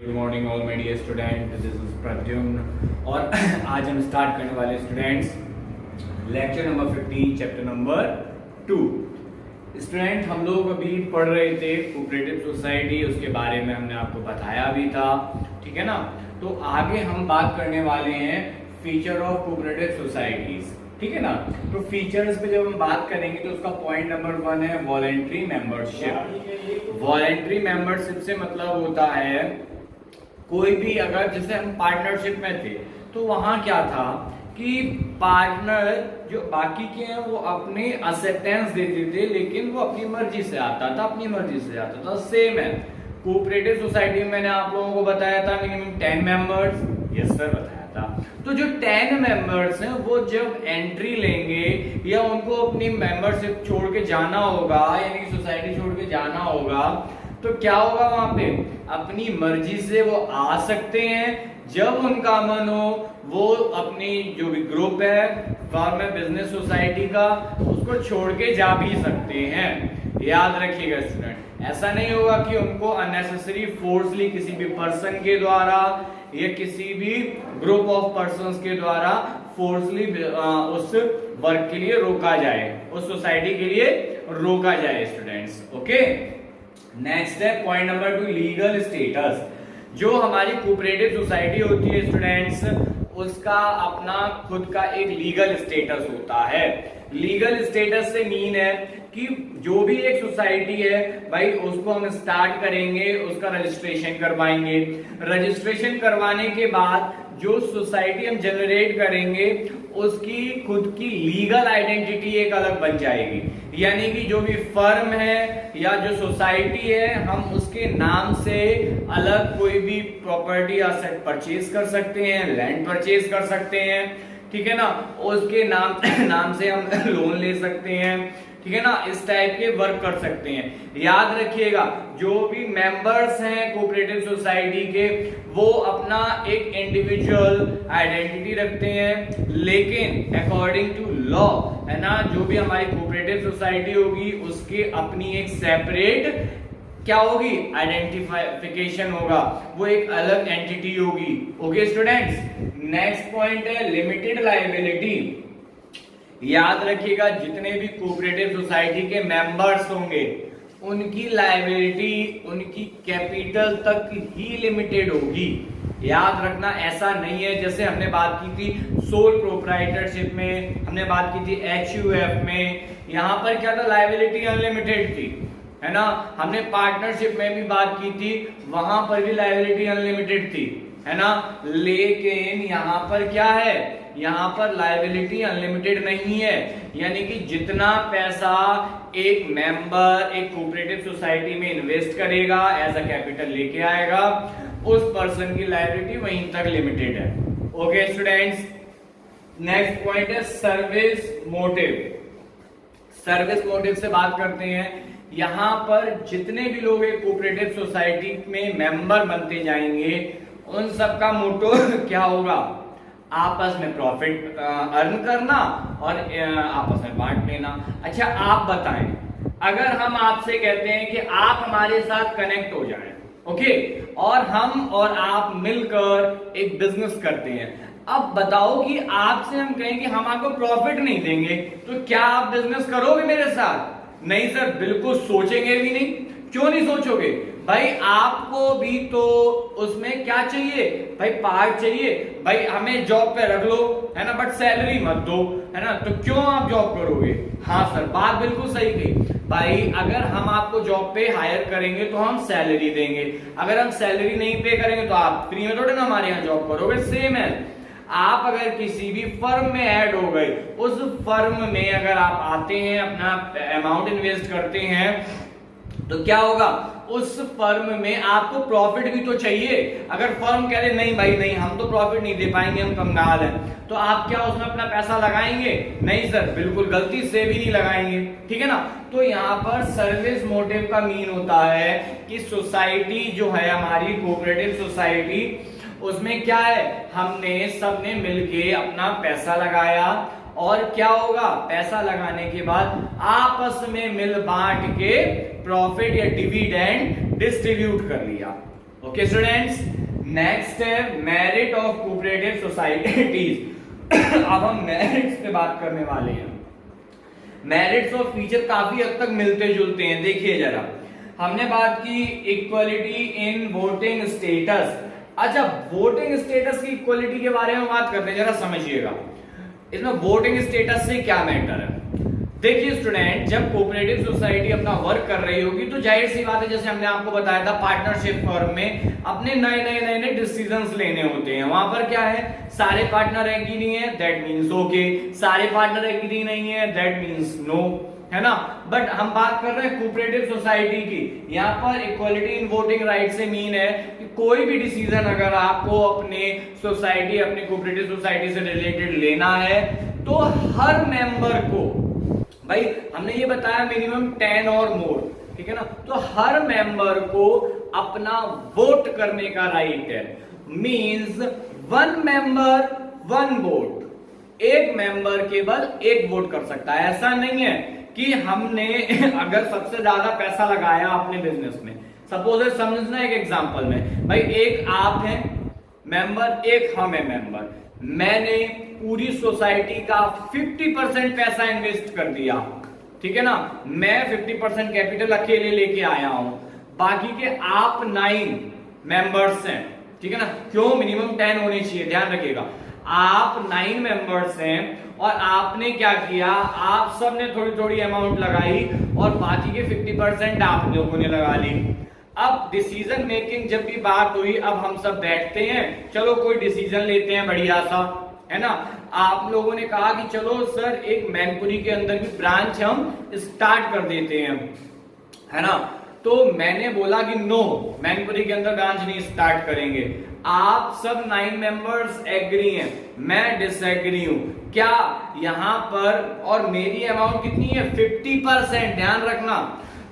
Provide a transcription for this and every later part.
Good morning all my dear student, this is Pradyumna और आज हम स्टार्ट करने वाले students lecture number 15 chapter number 2। Student हम लोग अभी पढ़ रहे थे कोऑपरेटिव सोसाइटी, उसके बारे में हमने आपको बताया भी था, ठीक है ना। तो आगे हम बात करने वाले हैं फीचर ऑफ कोऑपरेटिव सोसाइटीज, ठीक है ना। तो फीचर्स पे जब हम बात करेंगे तो उसका पॉइंट नंबर 1 है वॉलंटरी मेंबरशिप। वॉलंटरी मेंबरशिप से मतलब होता है कोई भी, अगर जैसे हम पार्टनरशिप में थे तो वहां क्या था कि पार्टनर जो बाकी के हैं वो अपने एक्सेप्टेंस देते थे, लेकिन वो अपनी मर्जी से आता था। सेम है कोऑपरेटिव सोसाइटी में, मैंने आप लोगों को बताया था मिनिमम 10 मेंबर्स, यस सर बताया था। तो जो 10 मेंबर्स हैं वो जब एंट्री लेंगे या उनको अपनी मेंबरशिप छोड़ के जाना होगा, यानी सोसाइटी छोड़ के जाना होगा, तो क्या होगा वहां पे अपनी मर्जी से वो आ सकते हैं। जब उनका मन हो वो अपनी जो भी ग्रुप है फॉर्म है बिजनेस सोसाइटी का, उसको छोड़ के जा भी सकते हैं। याद रखिएगा स्टूडेंट, ऐसा नहीं होगा कि उनको अननेसेसरी फोर्सली किसी भी पर्सन के द्वारा या किसी भी ग्रुप ऑफ पर्संस के द्वारा फोर्सली उस वर्क के लिए रोका जाए, उस सोसाइटी के लिए रोका जाए स्टूडेंट्स। ओके, नेक्स्ट है पॉइंट नंबर 2 लीगल स्टेटस। जो हमारी कोऑपरेटिव सोसाइटी होती है स्टूडेंट्स, उसका अपना खुद का एक लीगल स्टेटस होता है। लीगल स्टेटस से मीन है कि जो भी एक सोसाइटी है भाई, उसको हम स्टार्ट करेंगे, उसका रजिस्ट्रेशन करवाएंगे। रजिस्ट्रेशन करवाने के बाद जो सोसाइटी हम जनरेट करेंगे उसकी खुद की लीगल आइडेंटिटी एक अलग बन जाएगी, यानी कि जो भी फर्म है या जो सोसाइटी है हम उसके नाम से अलग कोई भी प्रॉपर्टी असेट परचेज कर सकते हैं, लैंड परचेज कर सकते हैं, ठीक है ना। उसके नाम से हम लोन ले सकते हैं, ठीक है ना। इस टाइप के वर्क कर सकते हैं। याद रखिएगा जो भी मेंबर्स हैं कोऑपरेटिव सोसाइटी के वो अपना एक इंडिविजुअल आइडेंटिटी रखते हैं, लेकिन अकॉर्डिंग टू लॉ है ना, जो भी हमारी कोऑपरेटिव सोसाइटी होगी उसकी अपनी एक सेपरेट क्या होगी, आइडेंटिफिकेशन होगा, वो एक अलग एंटिटी होगी। ओके स्टूडेंट्स, नेक्स्ट पॉइंट है लिमिटेड लायबिलिटी। याद रखिएगा जितने भी कोऑपरेटिव सोसाइटी के मेंबर्स होंगे उनकी लायबिलिटी उनकी कैपिटल तक ही लिमिटेड होगी। याद रखना, ऐसा नहीं है जैसे हमने बात की थी सोल प्रोप्राइटरशिप में, हमने बात की थी HUF में, यहां पर क्या था लायबिलिटी अनलिमिटेड थी, है ना। हमने पार्टनरशिप में भी बात की थी, वहां पर भी लायबिलिटी अनलिमिटेड थी, है ना। लेकिन यहां पर क्या है, यहां पर लायबिलिटी अनलिमिटेड नहीं है, यानी कि जितना पैसा एक मेंबर एक कोऑपरेटिव सोसाइटी में इन्वेस्ट करेगा एज अ कैपिटल लेके आएगा, उस पर्सन की लायबिलिटी वहीं तक लिमिटेड है। ओके स्टूडेंट्स, नेक्स्ट पॉइंट है सर्विस मोटिव। सर्विस मोटिव से बात करते हैं। यहां पर जितने भी लोग एक कोऑपरेटिव सोसाइटी में मेंबर बनते जाएंगे उन सबका मोटो क्या होगा, आपस में प्रॉफिट अर्न करना और आपस में बांट लेना। अच्छा आप बताएं, अगर हम आपसे कहते हैं कि आप हमारे साथ कनेक्ट हो जाएं, ओके, और हम और आप मिलकर एक बिजनेस करते हैं, अब बताओ कि आपसे हम कहें कि हम आपको प्रॉफिट नहीं देंगे, तो क्या आप बिजनेस करोगे मेरे साथ? नहीं सर, बिल्कुल सोचेंगे भी नहीं। क्यों नहीं सोचोगे भाई, आपको भी तो उसमें क्या चाहिए भाई, पार्ट चाहिए भाई, हमें जॉब पे रख लो, है ना, बट सैलरी मत दो, है ना, तो क्यों आप जॉब करोगे? हाँ सर, बात बिल्कुल सही कही भाई, अगर हम आपको जॉब पे हायर करेंगे तो हम सैलरी देंगे, अगर हम सैलरी नहीं पे करेंगे तो आप फ्री में थोड़े ना हमारे यहाँ जॉब करोगे। सेम है, आप अगर किसी भी फर्म में ऐड हो गए, उस फर्म में अगर आप आते हैं, अपना अमाउंट इन्वेस्ट करते हैं, तो क्या होगा, उस फर्म में आपको प्रॉफिट भी तो चाहिए। अगर फर्म कह रहे नहीं भाई नहीं, हम तो प्रॉफिट नहीं दे पाएंगे, हम कंगाल हैं, तो आप क्या उसमें अपना पैसा लगाएंगे? नहीं सर, बिल्कुल गलती से भी नहीं लगाएंगे, ठीक है ना। तो यहाँ पर सर्विस मोटिव का मीन होता है कि सोसाइटी जो है हमारी कोऑपरेटिव सोसाइटी, उसमें क्या है, हमने सबने मिलके अपना पैसा लगाया और क्या होगा, पैसा लगाने के बाद आपस में मिल बांट के प्रॉफिट या डिविडेंड डिस्ट्रीब्यूट कर लिया। ओके स्टूडेंट्स, नेक्स्ट है मेरिट ऑफ कोऑपरेटिव सोसाइटीज। अब हम मेरिट्स पे बात करने वाले हैं। मेरिट्स और फीचर काफी हद तक मिलते जुलते हैं। देखिए जरा, हमने बात की इक्वलिटी इन वोटिंग स्टेटस। अच्छा, वोटिंग स्टेटस की इक्वलिटी के बारे में बात करते हैं, जरा समझिएगा इसमें वोटिंग स्टेटस से क्या मैटर है। देखिए स्टूडेंट, जब कोऑपरेटिव सोसाइटी अपना वर्क कर रही होगी तो जाहिर सी बात है, जैसे हमने आपको बताया था, पार्टनरशिप फर्म में अपने नए डिसीजंस लेने होते हैं। वहां पर क्या है, सारे पार्टनर एग्री नहीं है, दैट मींस ओके, सारे पार्टनर एग्री नहीं है, दैट मींस नो, है ना। बट हम बात कर रहे हैं कोऑपरेटिव सोसाइटी की। यहाँ पर इक्वलिटी इन वोटिंग राइट से मीन है कि कोई भी डिसीजन अगर आपको अपने सोसाइटी, अपनी कोऑपरेटिव सोसाइटी से रिलेटेड लेना है तो हर मेंबर को, भाई हमने ये बताया मिनिमम 10 और मोर, ठीक है ना, तो हर मेंबर को अपना वोट करने का राइट है। मींस 1 मेंबर 1 वोट, एक मेंबर केवल एक वोट कर सकता है। ऐसा नहीं है कि हमने अगर सबसे ज्यादा पैसा लगाया अपने बिजनेस में, सपोज समझना एक एग्जांपल में, भाई एक आप हैं मेंबर, एक हम है मेंबर, मैंने पूरी सोसाइटी का 50% पैसा इन्वेस्ट कर दिया, ठीक है ना, मैं 50% कैपिटल अकेले लेके आया हूं, बाकी के आप 9 मेंबर्स हैं, ठीक है ना, क्यों, मिनिमम 10 होने चाहिए, ध्यान रखिएगा। आप 9 मेंबर्स हैं और आपने क्या किया, आप सब ने थोड़ी थोड़ी अमाउंट लगाई और बाकी के 50% आप लोगों ने लगा ली। अब डिसीजन मेकिंग जब भी बात हुई, अब हम सब बैठते हैं, चलो कोई डिसीजन लेते हैं बढ़िया सा, है ना। आप लोगों ने कहा कि चलो सर एक मैनपुरी के अंदर भी ब्रांच हम स्टार्ट कर देते हैं, है ना। तो मैंने बोला कि नो, मैनपुरी के अंदर ब्रांच नहीं स्टार्ट करेंगे। आप सब 9 मेंबर्स एग्री हैं, मैं डिसएग्री हूं, क्या यहां पर, और मेरी अमाउंट कितनी है 50%, ध्यान रखना,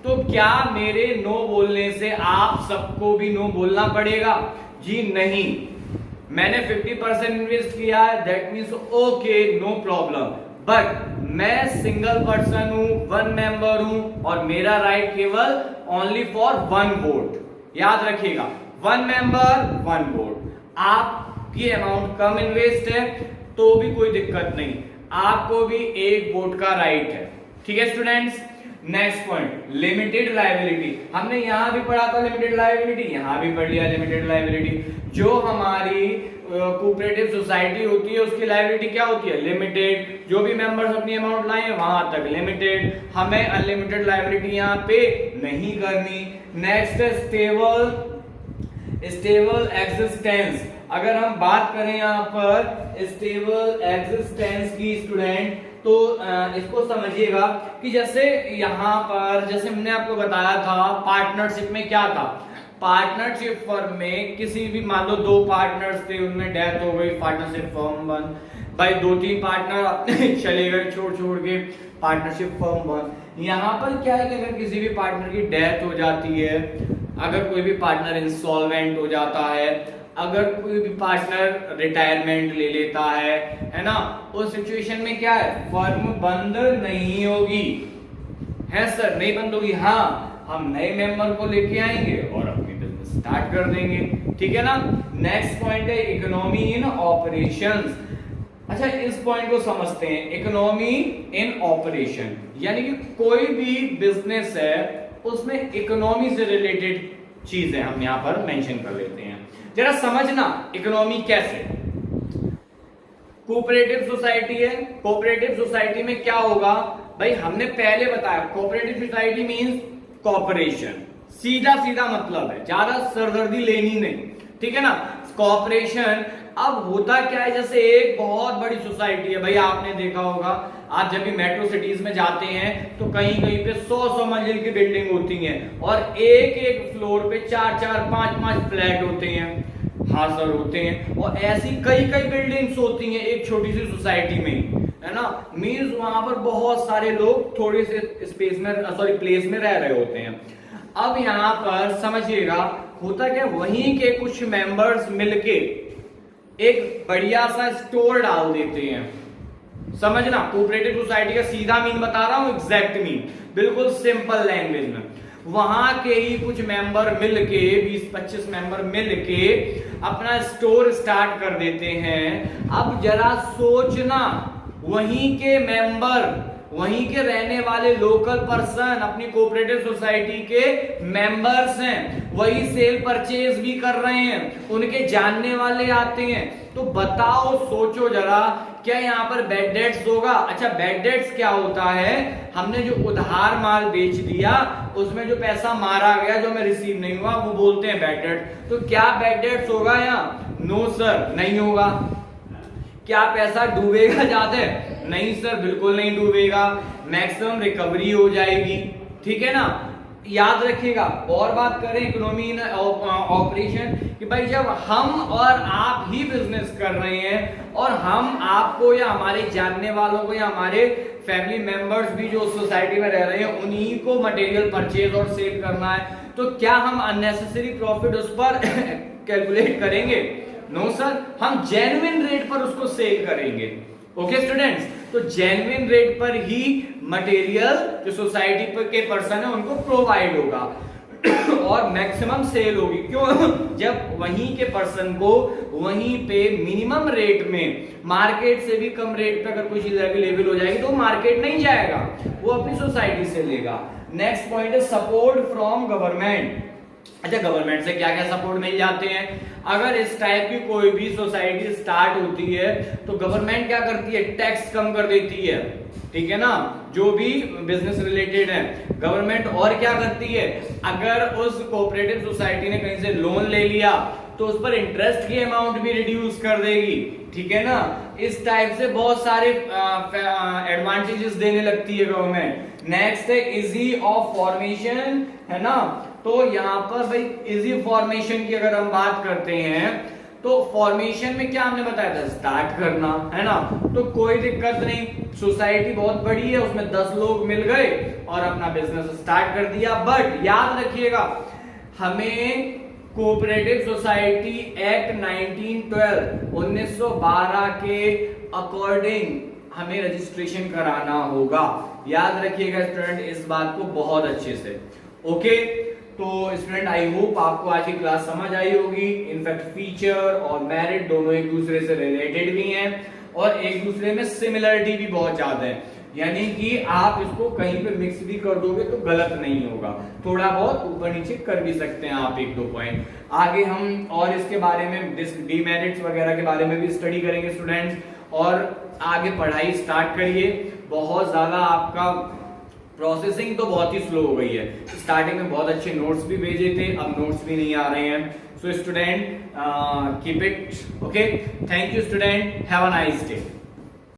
तो क्या मेरे नो बोलने से आप सबको भी नो बोलना पड़ेगा? जी नहीं, मैंने 50% इन्वेस्ट किया है, that means okay, no problem, but मैं सिंगल पर्सन हूं, 1 मेंबर हूं और मेरा राइट केवल ओनली फॉर 1 वोट। याद रखिएगा, 1 मेंबर 1 वोट। आपकी अमाउंट कम इन्वेस्ट है तो भी कोई दिक्कत नहीं, आपको भी 1 वोट का राइट है, ठीक है students. Next point, limited liability. हमने यहां भी पढ़ा था लिमिटेड लायबिलिटी, यहां भी पढ़ लिया लिमिटेड लायबिलिटी। जो हमारी कोऑपरेटिव सोसाइटी होती है उसकी लायबिलिटी क्या होती है, लिमिटेड। जो भी मेंबर्स अपनी अमाउंट लाए वहां तक लिमिटेड, हमें अनलिमिटेड लायबिलिटी यहां पे नहीं करनी। नेक्स्ट है स्टेबल एग्जिस्टेंस। अगर हम बात करें यहां पर स्टेबल एग्जिस्टेंस की स्टूडेंट, तो इसको समझिएगा कि जैसे यहां पर, जैसे हमने आपको बताया था पार्टनरशिप में क्या था, पार्टनरशिप फर्म में किसी भी, मान लो 2 पार्टनर्स थे, उनमें डेथ हो गई, पार्टनरशिप फर्म बंद, भाई 2-3 पार्टनर अपने चले गए छोड़ के, पार्टनरशिप फर्म बंद। यहां पर क्या है कि अगर किसी भी पार्टनर की डेथ हो जाती है, अगर कोई भी पार्टनर इंसॉल्वेंट हो जाता है, अगर कोई भी पार्टनर रिटायरमेंट ले लेता है ना, उस सिचुएशन में क्या है, फर्म बंद नहीं होगी, है सर, नहीं बंद होगी। हाँ, हम नए मेंबर को लेके आएंगे और अपनी बिजनेस स्टार्ट कर देंगे, ठीक है ना। नेक्स्ट पॉइंट है इकोनॉमी इन ऑपरेशंस। अच्छा, इस पॉइंट को समझते हैं, इकोनॉमी इन ऑपरेशन, यानी कि कोई भी बिजनेस है उसमें इकोनॉमी से रिलेटेड चीजें हम यहां पर मेंशन कर लेते हैं। जरा समझना इकोनॉमी कैसे। कोऑपरेटिव सोसाइटी है, कोऑपरेटिव सोसाइटी में क्या होगा, भाई हमने पहले बताया कोऑपरेटिव सोसाइटी मींस कॉर्पोरेशन, सीधा सीधा मतलब है, ज्यादा सरदर्दी लेनी नहीं, ठीक है ना, कॉर्पोरेशन। अब होता क्या है, जैसे एक बहुत बड़ी सोसाइटी है, भाई आपने देखा होगा, आप जब भी मेट्रो सिटीज में जाते हैं तो कहीं कहीं पे 100 मंजिल की बिल्डिंग होती हैं और एक एक फ्लोर पे 4-4, 5-5 फ्लैट होते हैं। हाँ सर, होते हैं, और ऐसी कई कई बिल्डिंग्स होती हैं एक छोटी सी सोसाइटी में, है ना। मींस वहां पर बहुत सारे लोग थोड़े से स्पेस में, सॉरी प्लेस में रह रहे होते हैं। अब यहां पर समझिएगा होता क्या, वहीं के कुछ मेंबर्स मिलके एक बढ़िया सा स्टोर डाल देते हैं। समझना, कोऑपरेटिव सोसाइटी का सीधा मीन बता रहा हूं, एग्जैक्ट मीन, बिल्कुल सिंपल लैंग्वेज में। वहां के ही कुछ मेंबर मिलके 20-25 मेंबर मिलके अपना स्टोर स्टार्ट कर देते हैं। अब जरा सोचना, वहीं के मेंबर, वहीं के रहने वाले लोकल पर्सन अपनी कोऑपरेटिव सोसाइटी के मेंबर्स हैं, वही सेल परचेज भी कर रहे हैं, उनके जानने वाले आते हैं। तो बताओ, सोचो जरा, क्या यहाँ पर बैड डेट्स होगा? अच्छा, बैड डेट्स क्या होता है? हमने जो उधार माल बेच दिया उसमें जो पैसा मारा गया, जो हमें रिसीव नहीं हुआ, वो बोलते हैं बैड डेट। तो क्या बैड डेट्स होगा यहाँ? नो सर, नहीं होगा। क्या पैसा डूबेगा ज्यादा? नहीं सर, बिल्कुल नहीं डूबेगा, मैक्सिमम रिकवरी हो जाएगी। ठीक है ना, याद रखिएगा। और बात करें इकोनॉमी इन ऑपरेशन कि भाई जब हम और आप ही बिजनेस कर रहे हैं और हम आपको या हमारे जानने वालों को या हमारे फैमिली मेंबर्स भी जो सोसाइटी में रह रहे हैं उन्हीं को मटेरियल परचेज और सेल करना है, तो क्या हम अननेसेसरी प्रॉफिट उस पर कैलकुलेट करेंगे? नो सर, हम जेन्युइन रेट पर उसको सेल करेंगे। ओके स्टूडेंट्स, तो जेन्युइन रेट पर ही मटेरियल जो सोसाइटी पर के पर्सन है उनको प्रोवाइड होगा और मैक्सिमम सेल होगी। क्यों? जब वहीं के पर्सन को वहीं पे मिनिमम रेट में, मार्केट से भी कम रेट पे अगर कोई चीज अवेलेबल हो जाएगी तो मार्केट नहीं जाएगा, वो अपनी सोसाइटी से लेगा। नेक्स्ट पॉइंट है सपोर्ट फ्रॉम गवर्नमेंट। अच्छा, गवर्नमेंट से क्या क्या सपोर्ट मिल जाते हैं? अगर इस टाइप की कोई भी सोसाइटी स्टार्ट होती है तो गवर्नमेंट क्या करती है? टैक्स कम कर देती है। ठीक है ना, जो भी बिजनेस रिलेटेड है। गवर्नमेंट और क्या करती है? अगर उस कोऑपरेटिव सोसाइटी ने कहीं से लोन ले लिया तो उस पर इंटरेस्ट की अमाउंट भी रिड्यूस कर देगी। ठीक है ना, इस टाइप से बहुत सारे एडवांटेजेस देने लगती है गवर्नमेंट। नेक्स्ट है इजी ऑफ फॉर्मेशन, है ना। तो यहाँ पर भाई इजी फॉर्मेशन की अगर हम बात करते हैं तो फॉर्मेशन में क्या हमने बताया था? स्टार्ट करना, है ना। तो कोई दिक्कत नहीं, सोसाइटी बहुत बड़ी है, उसमें 10 लोग मिल गए और अपना बिजनेस स्टार्ट कर दिया। बट याद रखिएगा, हमें कोऑपरेटिव सोसाइटी एक्ट 1912 के अकॉर्डिंग हमें रजिस्ट्रेशन कराना होगा। याद रखिएगा स्टूडेंट इस बात को बहुत अच्छे से। ओके, तो स्टूडेंट आई होप आपको आज की क्लास समझ आई होगी। इनफैक्ट फीचर और मेरिट दोनों एक दूसरे से रिलेटेड भी हैं और एक दूसरे में सिमिलरिटी भी बहुत ज्यादा है, यानी कि आप इसको कहीं पे मिक्स भी कर दोगे तो गलत नहीं होगा। थोड़ा बहुत ऊपर नीचे कर भी सकते हैं आप 1-2 पॉइंट। आगे हम और इसके बारे में डीमेरिट्स वगैरह के बारे में भी स्टडी करेंगे स्टूडेंट्स, और आगे पढ़ाई स्टार्ट करिए। बहुत ज्यादा आपका प्रोसेसिंग तो बहुत ही स्लो हो गई है। स्टार्टिंग में बहुत अच्छे नोट्स भी भेजे थे, अब नोट्स भी नहीं आ रहे हैं। So student keep it okay. Thank you student, have a nice day.